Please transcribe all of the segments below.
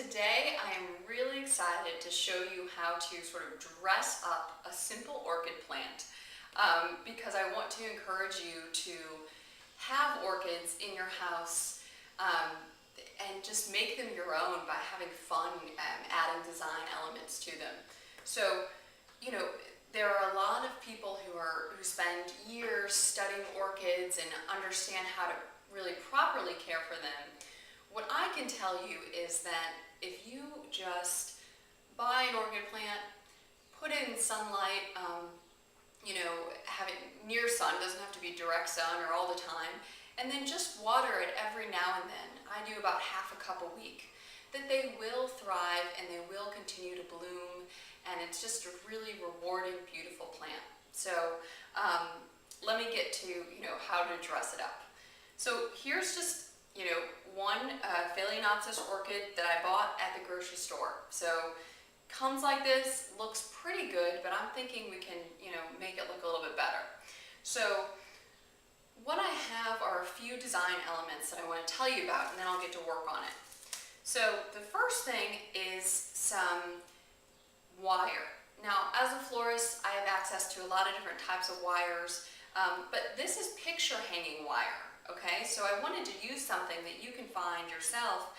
Today I am really excited to show you how to sort of dress up a simple orchid plant because I want to encourage you to have orchids in your house and just make them your own by having fun adding design elements to them. So, you know, there are a lot of people who spend years studying orchids and understand how to really properly care for them. What I can tell you is that if you just buy an orchid plant, put it in sunlight, have it near sun, doesn't have to be direct sun or all the time, and then just water it every now and then. I do about half a cup a week. That they will thrive and they will continue to bloom, and it's just a really rewarding, beautiful plant. So let me get to how to dress it up. So here's just one Phalaenopsis orchid that I bought at the grocery store. So comes like this, looks pretty good, but I'm thinking we can make it look a little bit better. So what I have are a few design elements that I want to tell you about, and then I'll get to work on it. So the first thing is some wire. Now, as a florist, I have access to a lot of different types of wires, but this is picture hanging wire. Okay, so I wanted to use something that you can find yourself,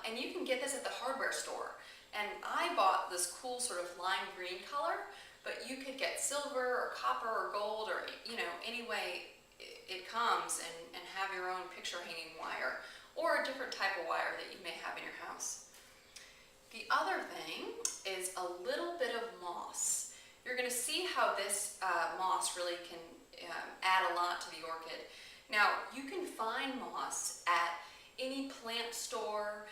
and you can get this at the hardware store. And I bought this cool sort of lime green color, but you could get silver or copper or gold or any way it comes and have your own picture hanging wire or a different type of wire that you may have in your house. The other thing is a little bit of moss. You're going to see how this moss really can add a lot to the orchid. Now, you can find moss at any plant store.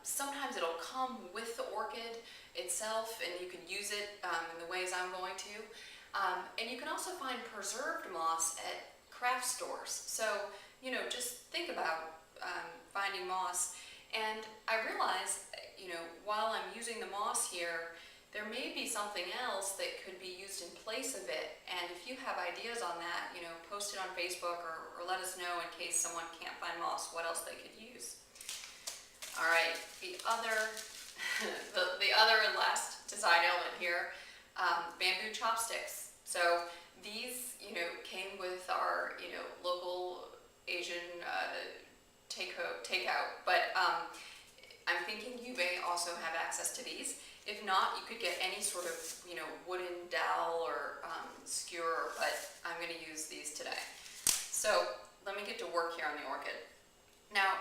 Sometimes it'll come with the orchid itself and you can use it in the ways I'm going to. And you can also find preserved moss at craft stores. So, just think about finding moss. And I realize, while I'm using the moss here, there may be something else that could be used in place of it. And if you have ideas on that, post it on Facebook or let us know in case someone can't find moss, what else they could use. All right, the other and last design element here, bamboo chopsticks. So these, came with our, local Asian takeout, but I'm thinking you may also have access to these. If not, you could get any sort of, wooden dowel or skewer, but I'm going to use these today. So let me get to work here on the orchid. Now,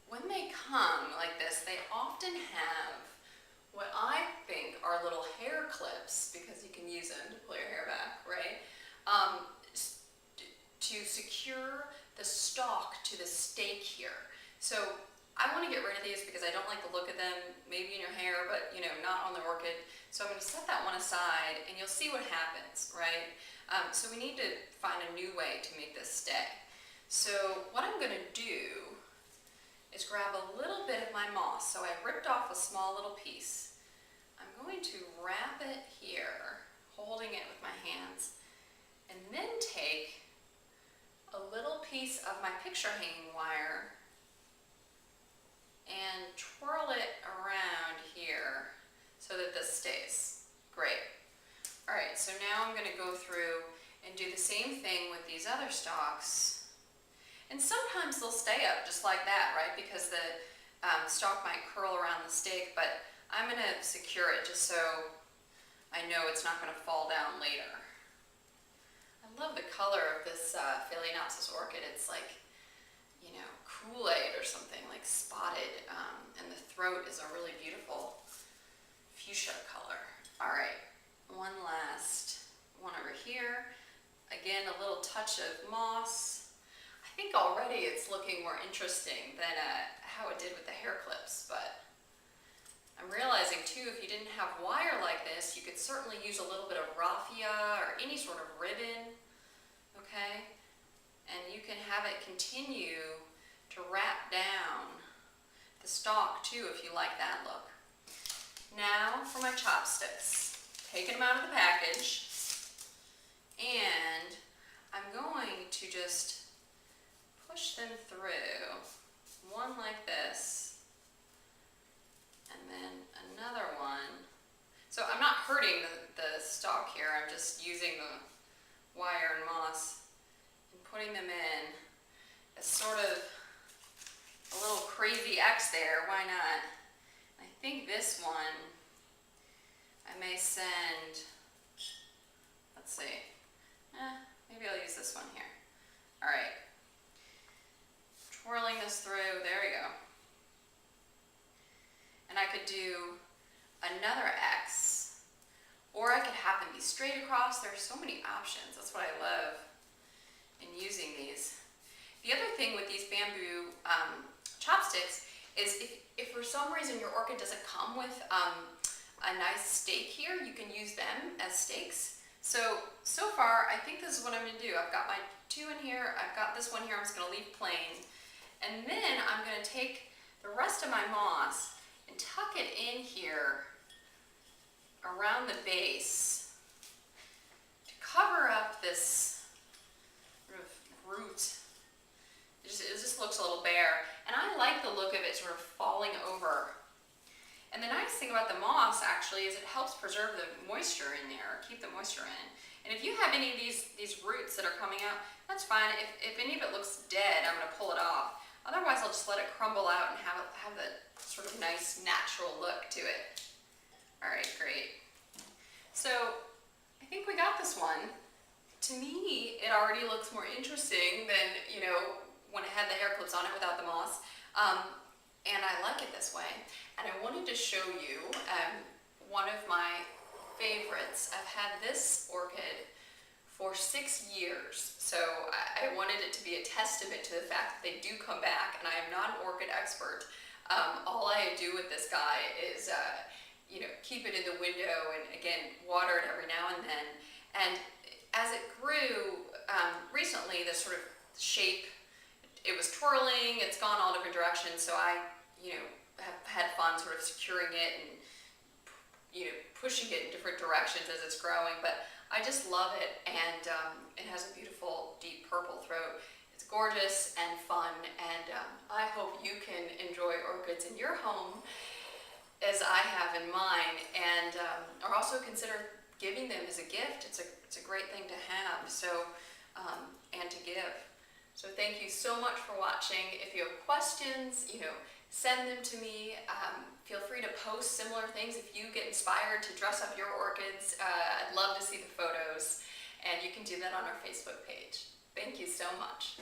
when they come like this, they often have what I think are little hair clips, because you can use them to pull your hair back, right? To secure the stalk to the stake here. So I want to get rid of these because I don't like the look of them, maybe in your hair, but not on the orchid. So I'm going to set that one aside and you'll see what happens, right? So we need to find a new way to make this stay. So what I'm going to do is grab a little bit of my moss. So I ripped off a small little piece. I'm going to wrap it here, holding it with my hands, and then take a little piece of my picture hanging wire and twirl it around here so that this stays. Great. All right, so now I'm going to go through and do the same thing with these other stalks. And sometimes they'll stay up just like that, right? Because the stalk might curl around the stake, but I'm going to secure it just so I know it's not going to fall down later. I love the color of this Phalaenopsis orchid. It's like, Kool-Aid or something, like spotted, and the throat is a really beautiful fuchsia color. All right, one last one over here. Again, a little touch of moss. I think already it's looking more interesting than how it did with the hair clips, but I'm realizing too, if you didn't have wire like this, you could certainly use a little bit of raffia or any sort of ribbon, okay? And you can have it continue to wrap down the stalk too, if you like that look. Now for my chopsticks. Taking them out of the package, and I'm going to just push them through, one like this, just using the wire and moss and putting them in. It's sort of a little crazy X there, why not? I think this one I may send, let's see, maybe I'll use this one here. All right, twirling this through, there we go. And I could do another X, or I could have them be straight across. There's so many options. That's what I love in using these. The other thing with these bamboo chopsticks is if for some reason your orchid doesn't come with a nice stake here, you can use them as stakes. So far, I think this is what I'm gonna do. I've got my two in here, I've got this one here, I'm just gonna leave plain. And then I'm gonna take the rest of my moss and tuck it in here around the base to cover up this sort of root. It just looks a little bare, and I like the look of it sort of falling over. And the nice thing about the moss actually is it helps preserve the moisture in there, keep the moisture in. And if you have any of these roots that are coming out, that's fine. If any of it looks dead, I'm going to pull it off. Otherwise, I'll just let it crumble out and have the sort of nice natural look to it. All right, great. So I think we got this one. To me, it already looks more interesting than, you know, when it had the hair clips on it without the moss. And I like it this way. And I wanted to show you one of my favorites. I've had this orchid for 6 years. So I wanted it to be a testament to the fact that they do come back, and I am not an orchid expert. All I do with this guy is, you know, keep it in the window and again, water it every now and then. And as it grew, recently, this sort of shape, it was twirling, it's gone all different directions, so I, you know, have had fun sort of securing it and, you know, pushing it in different directions as it's growing, but I just love it, and it has a beautiful deep purple throat. It's gorgeous and fun, and I hope you can enjoy orchids in your home as I have in mine, and or also consider giving them as a gift. It's a great thing to have, so and to give. So thank you so much for watching. If you have questions, you know, send them to me. Feel free to post similar things if you get inspired to dress up your orchids. I'd love to see the photos, and you can do that on our Facebook page. Thank you so much.